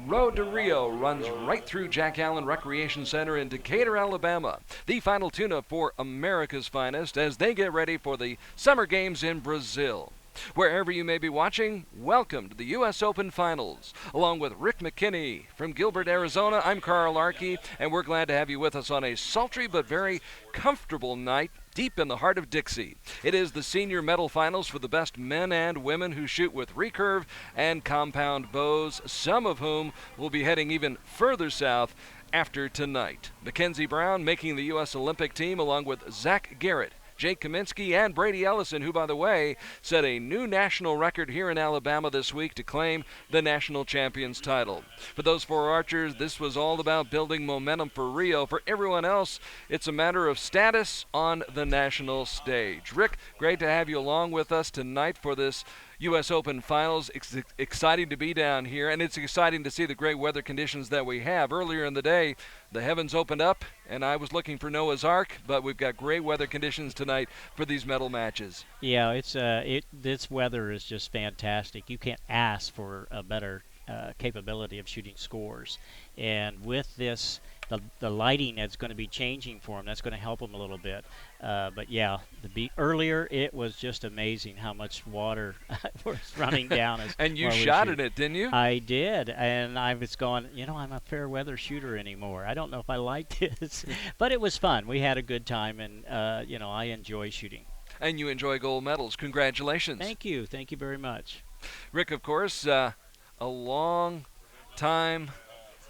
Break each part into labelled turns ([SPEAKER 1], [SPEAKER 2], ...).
[SPEAKER 1] Road to Rio runs right through Jack Allen Recreation Center in Decatur, Alabama. The final tune-up for America's finest as they get ready for the Summer Games in Brazil. Wherever you may be watching, welcome to the U.S. Open Finals. Along with Rick McKinney from Gilbert, Arizona, I'm Carl Archery, and we're glad to have you with us on a sultry but very comfortable night deep in the heart of Dixie. It is the senior medal finals for the best men and women who shoot with recurve and compound bows, some of whom will be heading even further south after tonight. Mackenzie Brown making the U.S. Olympic team along with Zach Garrett, Jake Kaminsky, and Brady Ellison, who, by the way, set a new national record here in Alabama this week to claim the national champions title. For those four archers, this was all about building momentum for Rio. For everyone else, it's a matter of status on the national stage. Rick, great to have you along with us tonight for this U.S. Open Finals. Exciting to be down here, and it's exciting to see the great weather conditions that we have. Earlier in the day, the heavens opened up, and I was looking for Noah's Ark, but we've got great weather conditions tonight for these medal matches.
[SPEAKER 2] Yeah, this weather is just fantastic. You can't ask for a better capability of shooting scores. And with this, the lighting that's going to be changing for them, that's going to help them a little bit. But yeah, earlier it was just amazing how much water was running down.
[SPEAKER 1] And you shot at it, didn't you?
[SPEAKER 2] I did, and I was going, I'm a fair weather shooter anymore. I don't know if I like this, but it was fun. We had a good time, and I enjoy shooting.
[SPEAKER 1] And you enjoy gold medals. Congratulations.
[SPEAKER 2] Thank you very much.
[SPEAKER 1] Rick, of course, a long time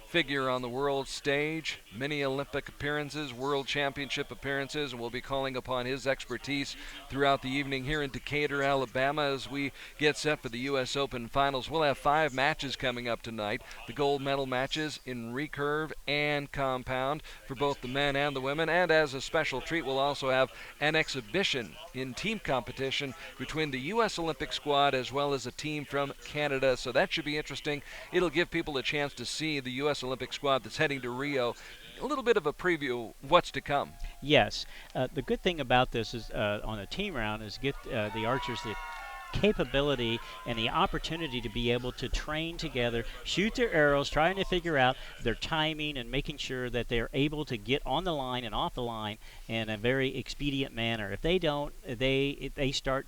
[SPEAKER 1] figure on the world stage, many Olympic appearances, world championship appearances, and we'll be calling upon his expertise throughout the evening here in Decatur, Alabama, as we get set for the U.S. Open Finals. We'll have 5 matches coming up tonight, the gold medal matches in recurve and compound for both the men and the women, and as a special treat, we'll also have an exhibition in team competition between the U.S. Olympic squad as well as a team from Canada, so that should be interesting. It'll give people a chance to see the U.S. Olympic squad that's heading to Rio. A little bit of a preview of what's to come.
[SPEAKER 2] Yes. The good thing about this is on a team round is get the archers the capability and the opportunity to be able to train together, shoot their arrows, trying to figure out their timing and making sure that they're able to get on the line and off the line in a very expedient manner. If they don't, they start.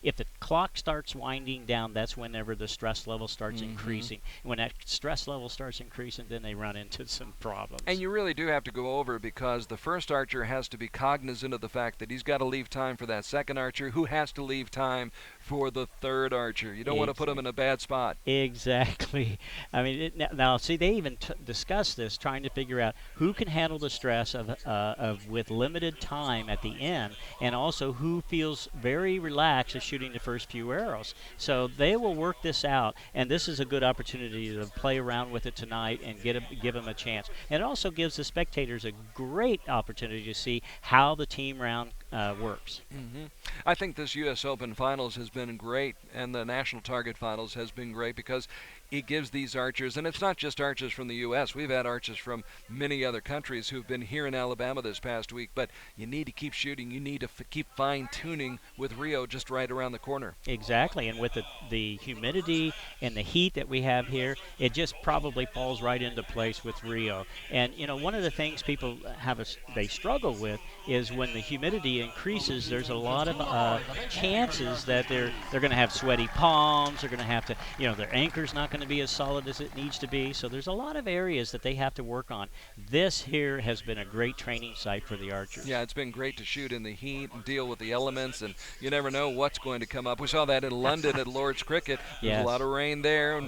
[SPEAKER 2] If the clock starts winding down, that's whenever the stress level starts increasing. And when that stress level starts increasing, then they run into some problems.
[SPEAKER 1] And you really do have to go over, because the first archer has to be cognizant of the fact that he's got to leave time for that second archer, who has to leave time for the third archer. You don't want to put them in a bad spot.
[SPEAKER 2] Exactly. I mean, now see, they even discuss this, trying to figure out who can handle the stress of with limited time at the end, and also who feels very relaxed of shooting the first few arrows. So they will work this out, and this is a good opportunity to play around with it tonight and give them a chance. And it also gives the spectators a great opportunity to see how the team round works.
[SPEAKER 1] I think this U.S. Open Finals has been great, and the National Target Finals has been great, because it gives these archers, and it's not just archers from the U.S., we've had archers from many other countries who've been here in Alabama this past week, but you need to keep shooting, you need to keep fine-tuning with Rio just right around the corner.
[SPEAKER 2] Exactly, and with the humidity and the heat that we have here, it just probably falls right into place with Rio. And one of the things people they struggle with is when the humidity increases, there's a lot of chances that they're going to have sweaty palms, they're going to have to, their anchor's not going to be as solid as it needs to be, so there's a lot of areas that they have to work on. This here has been a great training site for the archers.
[SPEAKER 1] Yeah, it's been great to shoot in the heat and deal with the elements, and you never know what's going to come up. We saw that in London at Lord's Cricket. There's a lot of rain there,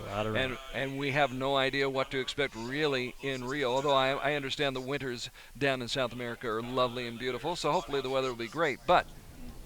[SPEAKER 1] and we have no idea what to expect really in Rio, although I understand the winters down in South America are lovely and beautiful, so hopefully the weather will be great, but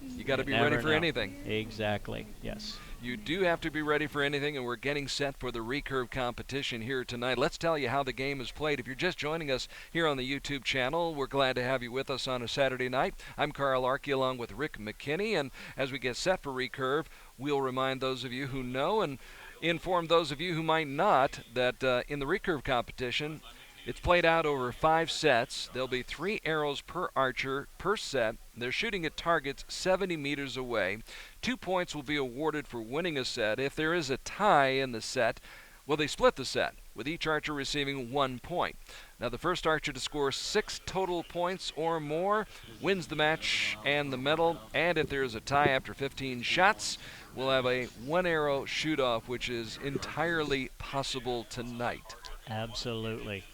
[SPEAKER 1] you got to be ready for anything.
[SPEAKER 2] Exactly, yes.
[SPEAKER 1] You do have to be ready for anything, and we're getting set for the recurve competition here tonight. Let's tell you how the game is played. If you're just joining us here on the YouTube channel, we're glad to have you with us on a Saturday night. I'm Carl Archery along with Rick McKinney, and as we get set for recurve, we'll remind those of you who know and inform those of you who might not that in the recurve competition, it's played out over 5 sets. There'll be 3 arrows per archer per set. They're shooting at targets 70 meters away. 2 points will be awarded for winning a set. If there is a tie in the set, well, they split the set, with each archer receiving 1 point. Now, the first archer to score 6 total points or more wins the match and the medal. And if there is a tie after 15 shots, we'll have a 1-arrow shoot-off, which is entirely possible tonight.
[SPEAKER 2] Absolutely.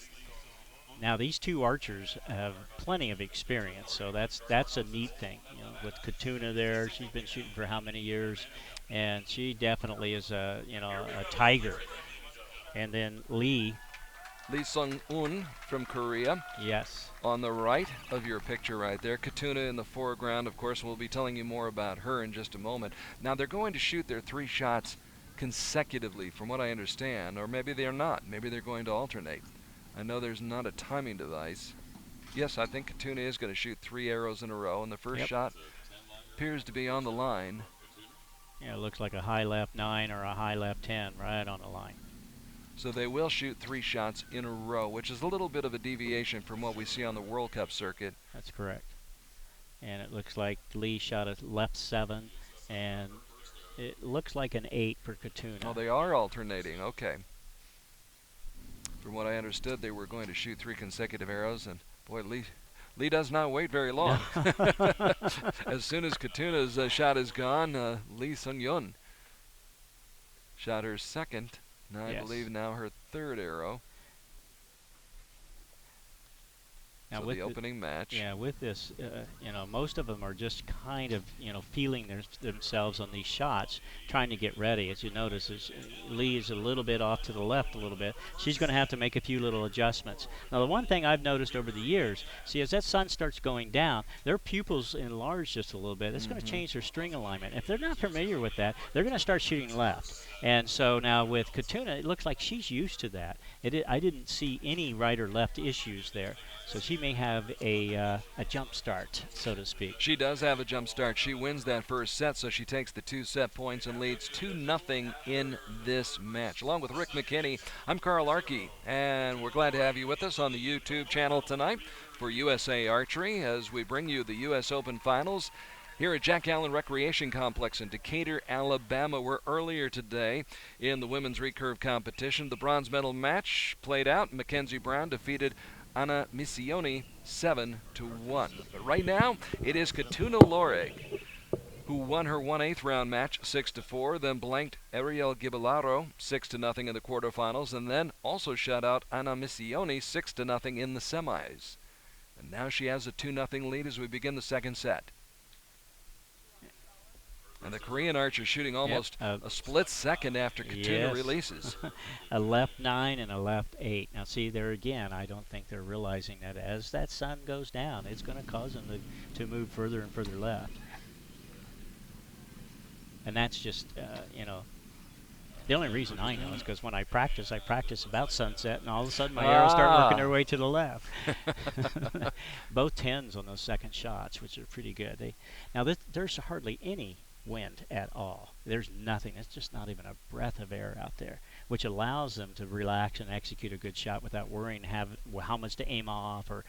[SPEAKER 2] Now these two archers have plenty of experience, so that's a neat thing. With Khatuna there, she's been shooting for how many years, and she definitely is a tiger. And then Lee.
[SPEAKER 1] Lee Seung Eun from Korea.
[SPEAKER 2] Yes.
[SPEAKER 1] On the right of your picture right there. Khatuna in the foreground, of course. We'll be telling you more about her in just a moment. Now they're going to shoot their 3 shots consecutively, from what I understand, or maybe they're not. Maybe they're going to alternate. I know there's not a timing device. Yes, I think Khatuna is going to shoot 3 arrows in a row, and the first shot appears to be on the line.
[SPEAKER 2] Yeah, it looks like a high left 9 or a high left 10 right on the line.
[SPEAKER 1] So they will shoot 3 shots in a row, which is a little bit of a deviation from what we see on the World Cup circuit.
[SPEAKER 2] That's correct. And it looks like Lee shot a left 7, and it looks like an 8 for Khatuna.
[SPEAKER 1] Oh, they are alternating. Okay. From what I understood, they were going to shoot 3 consecutive arrows, and boy, Lee does not wait very long. As soon as Khatuna's shot is gone, Lee Seung Eun shot her second, and I believe now her 3rd arrow. Now so with the opening match.
[SPEAKER 2] Yeah, with this, most of them are just kind of, feeling themselves on these shots, trying to get ready. As you notice, Lee is a little bit off to the left a little bit. She's going to have to make a few little adjustments. Now, the one thing I've noticed over the years, as that sun starts going down, their pupils enlarge just a little bit. That's going to change their string alignment. If they're not familiar with that, they're going to start shooting left. And so now with Khatuna, it looks like she's used to that. I didn't see any right or left issues there. So she may have a jump start, so to speak.
[SPEAKER 1] She does have a jump start. She wins that first set, so she takes the 2 set points and leads 2-0 in this match. Along with Rick McKinney, I'm Carl Archey, and we're glad to have you with us on the YouTube channel tonight for USA Archery as we bring you the U.S. Open Finals here at Jack Allen Recreation Complex in Decatur, Alabama, where earlier today in the women's recurve competition, the bronze medal match played out. Mackenzie Brown defeated Anna Missioni 7-1. But right now, it is Khatuna Lorig who won her 1/8 round match 6-4, then blanked Ariel Gibelaro 6-0 in the quarterfinals, and then also shut out Anna Missioni 6-0 in the semis. And now she has a 2-0 lead as we begin the second set. And the Korean archer shooting almost a split second after Khatuna releases.
[SPEAKER 2] A left 9 and a left 8. Now see there again, I don't think they're realizing that as that sun goes down, it's going to cause them to move further and further left. And that's just, the only reason I know is because when I practice about sunset, and all of a sudden my arrows start working their way to the left. Both 10s on those second shots, which are pretty good. There's hardly any wind at all. There's nothing. It's just not even a breath of air out there, which allows them to relax and execute a good shot without worrying how much to aim off or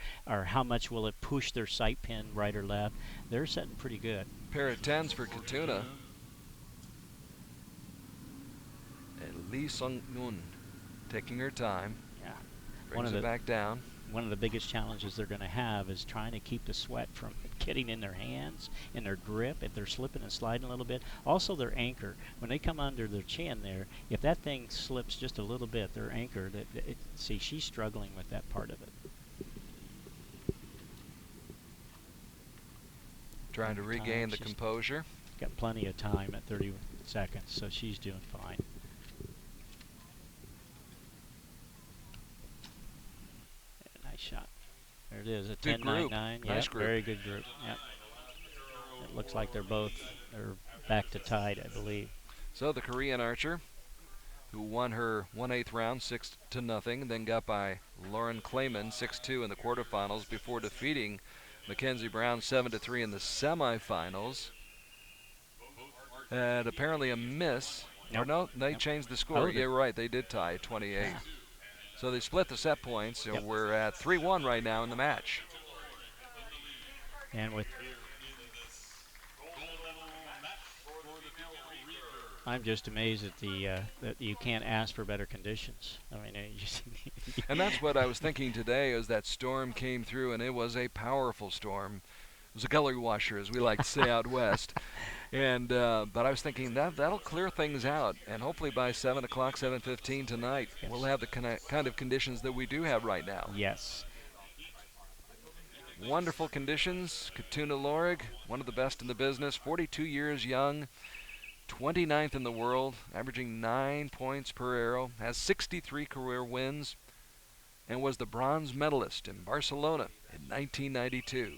[SPEAKER 2] how much will it push their sight pin right or left. They're setting pretty good.
[SPEAKER 1] Pair of 10s for Khatuna. And Lee Seung Eun taking her time.
[SPEAKER 2] Yeah.
[SPEAKER 1] Brings it back down.
[SPEAKER 2] One of the biggest challenges they're going to have is trying to keep the sweat from getting in their hands, in their grip, if they're slipping and sliding a little bit. Also their anchor. When they come under their chin there, if that thing slips just a little bit, their anchor, see, she's struggling with that part of it.
[SPEAKER 1] Trying to regain the composure.
[SPEAKER 2] Got plenty of time at 30 seconds, so she's doing fine. Nice shot. There it is, a 10-9-9.
[SPEAKER 1] Nice group.
[SPEAKER 2] Very good group. Yep. It looks like they're back to tied, I believe.
[SPEAKER 1] So the Korean archer, who won her 1/8 round 6-0, then got by Lauren Clayman 6-2 in the quarterfinals before defeating Mackenzie Brown 7-3 in the semifinals. And apparently a miss.
[SPEAKER 2] Nope.
[SPEAKER 1] Or no, they changed the score. Yeah, right, they did tie at 28. Yeah. So they split the set points, and we're at 3-1 right now in the match.
[SPEAKER 2] And with I'm just amazed at that you can't ask for better conditions. I mean,
[SPEAKER 1] And that's what I was thinking today as that storm came through, and it was a powerful storm. It was a gully washer, as we like to say out west. And but I was thinking that'll clear things out, and hopefully by 7 o'clock, 7:15 tonight,
[SPEAKER 2] yes.
[SPEAKER 1] we'll have the kind of conditions that we do have right now.
[SPEAKER 2] Yes.
[SPEAKER 1] Wonderful conditions. Khatuna Lorig, one of the best in the business, 42 years young, 29th in the world, averaging 9 points per arrow, has 63 career wins, and was the bronze medalist in Barcelona in 1992.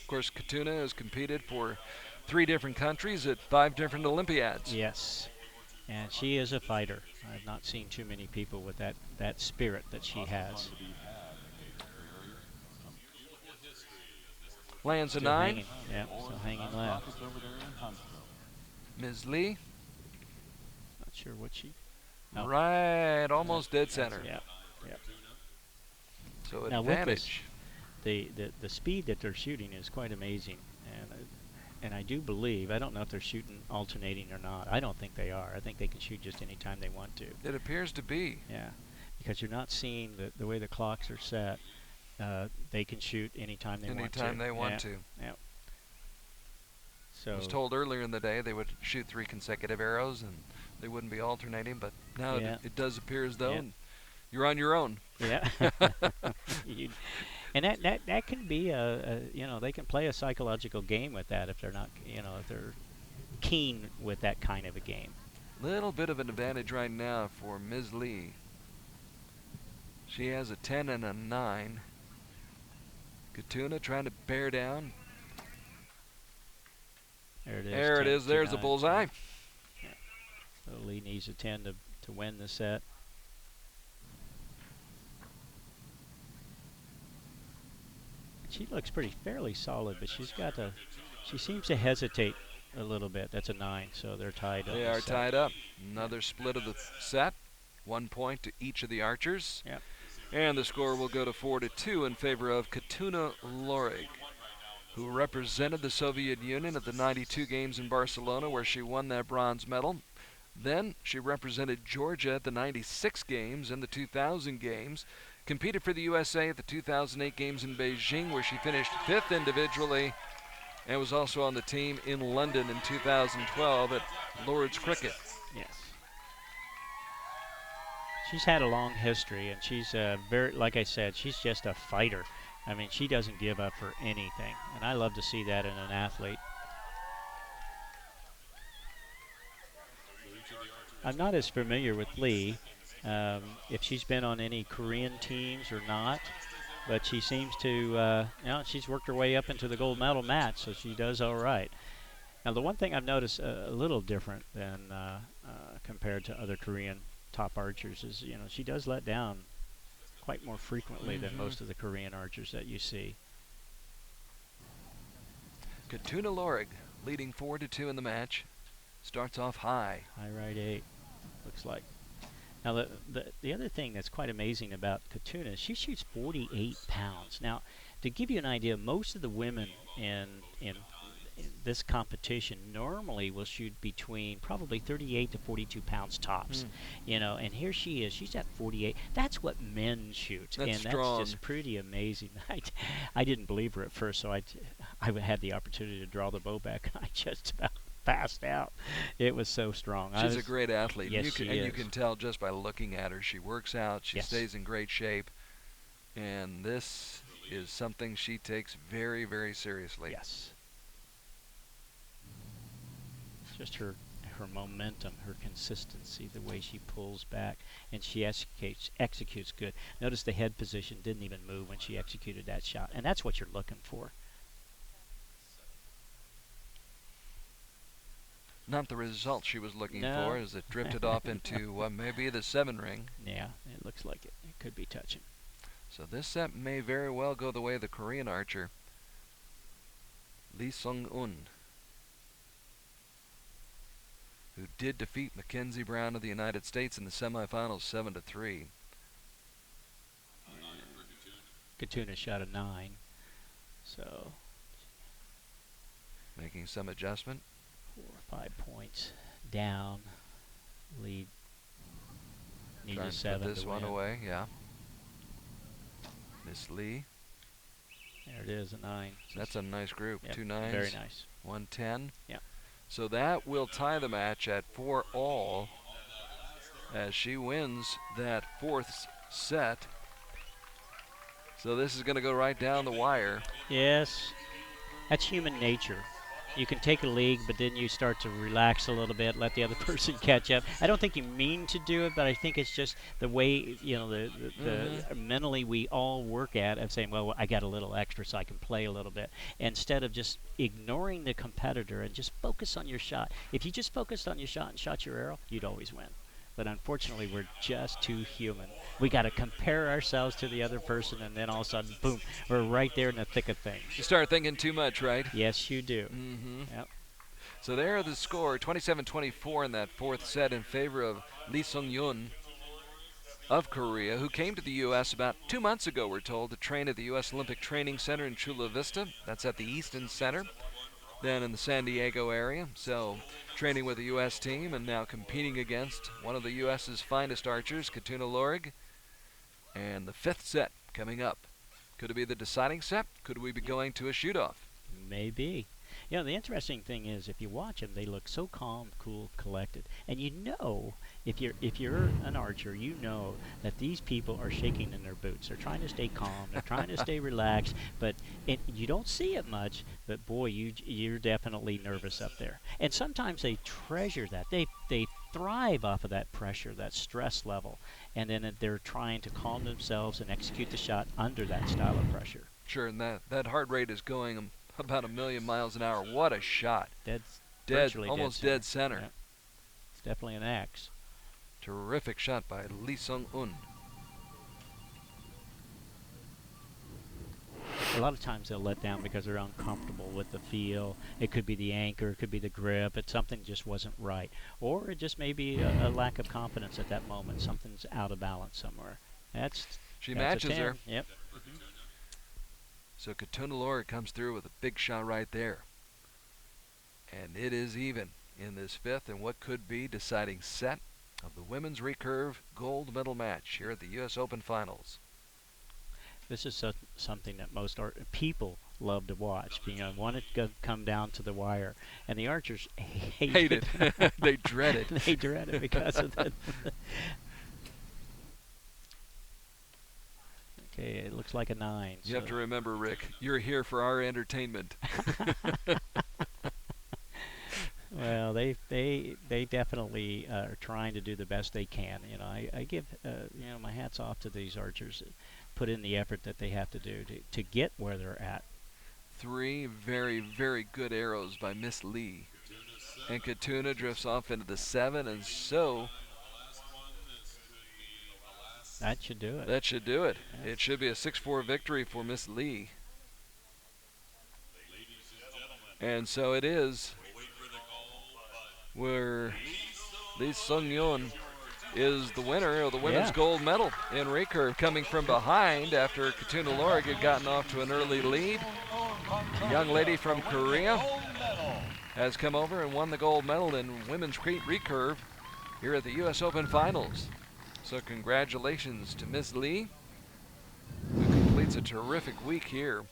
[SPEAKER 1] Of course, Khatuna has competed for 3 different countries at 5 different Olympiads.
[SPEAKER 2] Yes. And she is a fighter. I've not seen too many people with that spirit that she has.
[SPEAKER 1] Lands a
[SPEAKER 2] Still
[SPEAKER 1] 9.
[SPEAKER 2] hanging. Yeah, still hanging left.
[SPEAKER 1] Ms. Lee.
[SPEAKER 2] Not sure what she.
[SPEAKER 1] Oh. Right, almost dead center.
[SPEAKER 2] Yeah. Yeah.
[SPEAKER 1] So
[SPEAKER 2] now
[SPEAKER 1] advantage.
[SPEAKER 2] With this, the speed that they're shooting is quite amazing, and I do believe, I don't know if they're shooting alternating or not. I don't think they are. I think they can shoot just any time they want to.
[SPEAKER 1] It appears to be.
[SPEAKER 2] Yeah, because you're not seeing the way the clocks are set. They can shoot anytime they want to.
[SPEAKER 1] Anytime they want to.
[SPEAKER 2] Yeah. So
[SPEAKER 1] I was told earlier in the day they would shoot 3 consecutive arrows and they wouldn't be alternating, but now it does appear as though you're on your own.
[SPEAKER 2] Yeah. And that can be they can play a psychological game with that if they're not, if they're keen with that kind of a game.
[SPEAKER 1] Little bit of an advantage right now for Ms. Lee. She has a 10 and a 9. Khatuna trying to bear down.
[SPEAKER 2] There it is.
[SPEAKER 1] There it is. There's the bullseye.
[SPEAKER 2] Yeah. So Lee needs a 10 to win the set. She looks fairly solid, but she seems to hesitate a little bit. That's a 9, so they're tied up.
[SPEAKER 1] They are tied up. Another split of the set. 1 point to each of the archers.
[SPEAKER 2] Yep.
[SPEAKER 1] And the score will go to 4-2 in favor of Khatuna Lorig, who represented the Soviet Union at the 92 games in Barcelona, where she won that bronze medal. Then she represented Georgia at the 96 games and the 2000 games, competed for the USA at the 2008 games in Beijing, where she finished 5th individually, and was also on the team in London in 2012 at Lord's Cricket.
[SPEAKER 2] Yes. She's had a long history, and she's like I said, she's just a fighter. I mean, she doesn't give up for anything, and I love to see that in an athlete. I'm not as familiar with Lee, if she's been on any Korean teams or not, but she seems to, she's worked her way up into the gold medal match, so she does all right. Now, the one thing I've noticed a little different than compared to other Korean top archers is, she does let down quite more frequently than most of the Korean archers that you see.
[SPEAKER 1] Khatuna Lorig leading 4-2 in the match. Starts off high.
[SPEAKER 2] High right 8, looks like. Now, the other thing that's quite amazing about Khatuna is she shoots 48 pounds. Now, to give you an idea, most of the women in this competition normally will shoot between probably 38 to 42 pounds tops, and here she is. She's at 48. That's what men shoot,
[SPEAKER 1] that's
[SPEAKER 2] and
[SPEAKER 1] strong.
[SPEAKER 2] That's just pretty amazing. I didn't believe her at first, so I had the opportunity to draw the bow back, and I just about passed out. It was so strong.
[SPEAKER 1] She's a great athlete.
[SPEAKER 2] Yes, she is.
[SPEAKER 1] You can tell just by looking at her. She works out. She stays in great shape, and this is something she takes very, very seriously.
[SPEAKER 2] Yes. Just her momentum, her consistency, the way she pulls back, and she executes good. Notice the head position didn't even move when she executed that shot, and that's what you're looking for.
[SPEAKER 1] Not the result she was looking for, as it drifted off into maybe the 7 ring.
[SPEAKER 2] Yeah, it looks like it. It could be touching.
[SPEAKER 1] So this set may very well go the way of the Korean archer, Lee Seung Eun, who did defeat Mackenzie Brown of the United States in the semifinals 7-3.
[SPEAKER 2] Khatuna shot a 9, so
[SPEAKER 1] making some adjustment.
[SPEAKER 2] 4, 5 points down. Lead needs
[SPEAKER 1] Trying
[SPEAKER 2] a
[SPEAKER 1] to
[SPEAKER 2] 7
[SPEAKER 1] put this
[SPEAKER 2] to
[SPEAKER 1] one
[SPEAKER 2] win.
[SPEAKER 1] away, yeah. Miss Lee.
[SPEAKER 2] There it is, a 9.
[SPEAKER 1] That's a nice group.
[SPEAKER 2] Yep,
[SPEAKER 1] 2 9s.
[SPEAKER 2] very nice.
[SPEAKER 1] 110.
[SPEAKER 2] Yeah.
[SPEAKER 1] So that will tie the match at 4-all as she wins that fourth set. So this is going to go right down the wire.
[SPEAKER 2] Yes, that's human nature. You can take a lead, but then you start to relax a little bit, let the other person catch up. I don't think you mean to do it, but I think it's just the way, you know, the mentally we all work at of saying, well, I got a little extra so I can play a little bit, instead of just ignoring the competitor and just focus on your shot. If you just focused on your shot and shot your arrow, you'd always win. But unfortunately, we're just too human. We got to compare ourselves to the other person, and then all of a sudden, boom, we're right there in the thick of things.
[SPEAKER 1] You start thinking too much, right?
[SPEAKER 2] Yes, you do.
[SPEAKER 1] Yep. So there the score, 27-24 in that fourth set in favor of Lee Seung Eun of Korea, who came to the U.S. about 2 months ago, we're told, to train at the U.S. Olympic Training Center in Chula Vista. That's at the Easton Center, then in the San Diego area. So training with the U.S. team and now competing against one of the U.S.'s finest archers, Khatuna Lorig. And the fifth set coming up. Could it be the deciding set? Could we be going to a shoot-off?
[SPEAKER 2] Maybe. You know, the interesting thing is, if you watch them, they look so calm, cool, collected, and you know, if you're an archer, you know that these people are shaking in their boots. They're trying to stay calm. They're trying to stay relaxed, but you don't see it much. But boy, you're definitely nervous up there. And sometimes they treasure that. They thrive off of that pressure, that stress level, and then they're trying to calm themselves and execute the shot under that style of pressure.
[SPEAKER 1] Sure, and that heart rate is going about 1,000,000 miles an hour. What a shot. Almost dead center.
[SPEAKER 2] Yep. It's definitely an axe.
[SPEAKER 1] Terrific shot by Lee Seung Eun.
[SPEAKER 2] A lot of times they'll let down because they're uncomfortable with the feel. It could be the anchor, it could be the grip, but something just wasn't right. Or it just may be a lack of confidence at that moment. Something's out of balance somewhere.
[SPEAKER 1] She matches her.
[SPEAKER 2] Yep.
[SPEAKER 1] So Khatuna Lorig comes through with a big shot right there. And it is even in this fifth and what could be deciding set of the women's recurve gold medal match here at the U.S. Open Finals.
[SPEAKER 2] This is something that most people love to watch. You know, want it to come down to the wire, and the archers hate
[SPEAKER 1] it. They dread it.
[SPEAKER 2] They dread it because of that. Okay, it looks like a 9.
[SPEAKER 1] You have to remember, Rick, you're here for our entertainment.
[SPEAKER 2] Well, they definitely are trying to do the best they can. You know, I give my hats off to these archers that put in the effort that they have to do to get where they're at.
[SPEAKER 1] 3 very, very good arrows by Miss Lee. And Khatuna drifts off into the 7, and so
[SPEAKER 2] that should do it.
[SPEAKER 1] That should do it.
[SPEAKER 2] Yeah.
[SPEAKER 1] It should be a 6-4 victory for Miss Lee. And so it is, where Lee Seung Eun is the winner of the women's gold medal in recurve, coming from behind after Khatuna Lorig had gotten off to an early lead. The young lady from Korea has come over and won the gold medal in women's recurve here at the U.S. Open Finals. So congratulations to Miss Lee, who completes a terrific week here.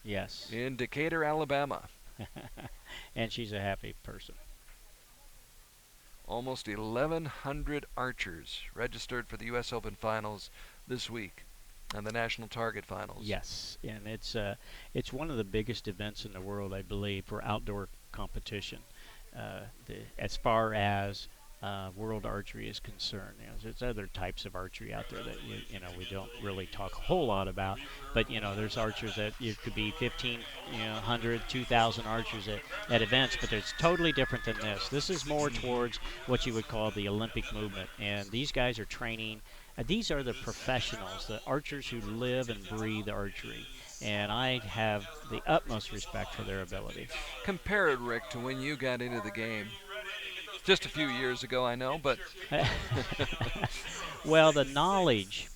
[SPEAKER 2] Yes.
[SPEAKER 1] In Decatur, Alabama.
[SPEAKER 2] And she's a happy person.
[SPEAKER 1] Almost 1,100 archers registered for the U.S. Open Finals this week and the National Target Finals.
[SPEAKER 2] Yes, and it's one of the biggest events in the world, I believe, for outdoor competition. As far as world archery is concerned, there's other types of archery out there that we don't really talk a whole lot about. But there's archers that it could be 1,500, 2,000 archers at events, but it's totally different than this. This is more towards what you would call the Olympic movement, and these guys are training. These are the professionals, the archers who live and breathe archery, and I have the utmost respect for their ability.
[SPEAKER 1] Compare it, Rick, to when you got into the game. Just a few years ago, I know, but...
[SPEAKER 2] Well, the knowledge,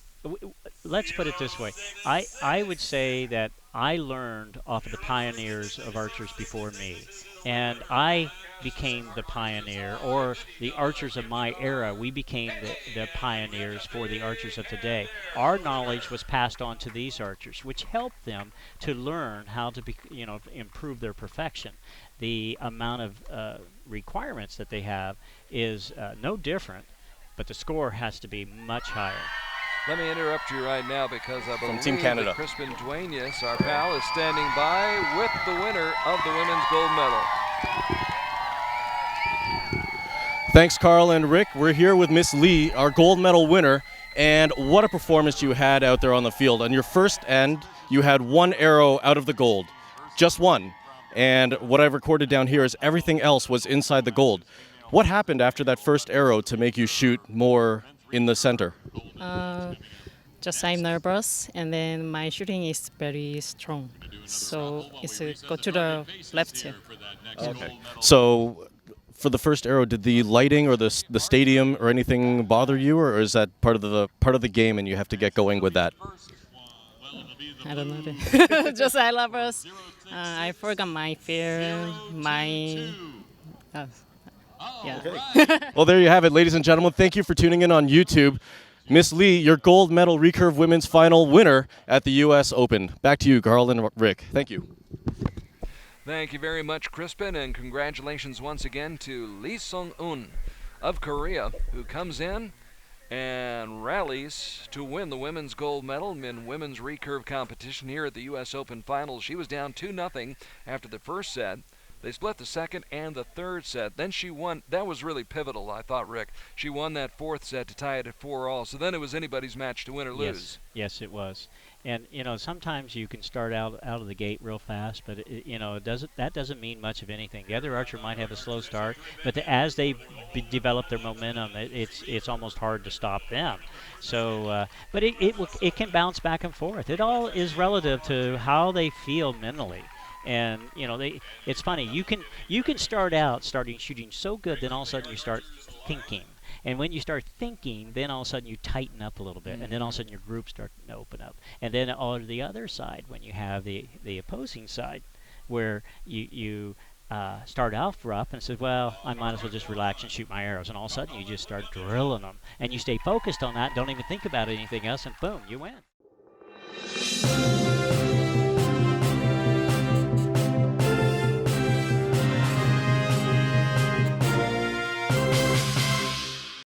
[SPEAKER 2] let's put it this way. I would say that I learned off of the pioneers of archers before me, and I became the pioneer, or the archers of my era, we became the pioneers for the archers of today. Our knowledge was passed on to these archers, which helped them to learn how to improve their perfection. The amount of requirements that they have is no different, but the score has to be much higher.
[SPEAKER 1] Let me interrupt you right now because I believe
[SPEAKER 3] Team Canada,
[SPEAKER 1] that Crispin Duenas, our pal, is standing by with the winner of the women's gold medal.
[SPEAKER 3] Thanks, Carl and Rick. We're here with Miss Lee, our gold medal winner, and what a performance you had out there on the field. On your first end, you had one arrow out of the gold, just one. And what I've recorded down here is everything else was inside the gold. What happened after that first arrow to make you shoot more in the center?
[SPEAKER 4] Just I'm nervous, and then my shooting is very strong, so it's go to the left.
[SPEAKER 3] Okay. So, for the first arrow, did the lighting or the stadium or anything bother you, or is that part of the game and you have to get going with that?
[SPEAKER 4] I don't know. Just I love us. I forgot my fear, my. Yeah.
[SPEAKER 3] Okay. Well, there you have it, ladies and gentlemen. Thank you for tuning in on YouTube. Miss Lee, your gold medal recurve women's final winner at the U.S. Open. Back to you, Carl and Rick. Thank you.
[SPEAKER 1] Thank you very much, Crispin, and congratulations once again to Lee Seung Eun of Korea, who comes in and rallies to win the women's gold medal in women's recurve competition here at the U.S. Open Finals. She was down 2-0 after the first set. They split the second and the third set. Then she won. That was really pivotal, I thought, Rick. She won that fourth set to tie it at 4-all. So then it was anybody's match to win or lose.
[SPEAKER 2] Yes, it was. And sometimes you can start out of the gate real fast, but that doesn't mean much of anything. The other archer might have a slow start, but as they develop their momentum, it's almost hard to stop them. So, but it can bounce back and forth. It all is relative to how they feel mentally. And it's funny. You can start out shooting so good, then all of a sudden you start thinking. And when you start thinking, then all of a sudden you tighten up a little bit, and then all of a sudden your group starts to open up. And then on the other side, when you have the opposing side, where you start off rough and says, well, I might as well just relax and shoot my arrows. And all of a sudden you just start drilling them. And you stay focused on that, don't even think about anything else, and boom, you win.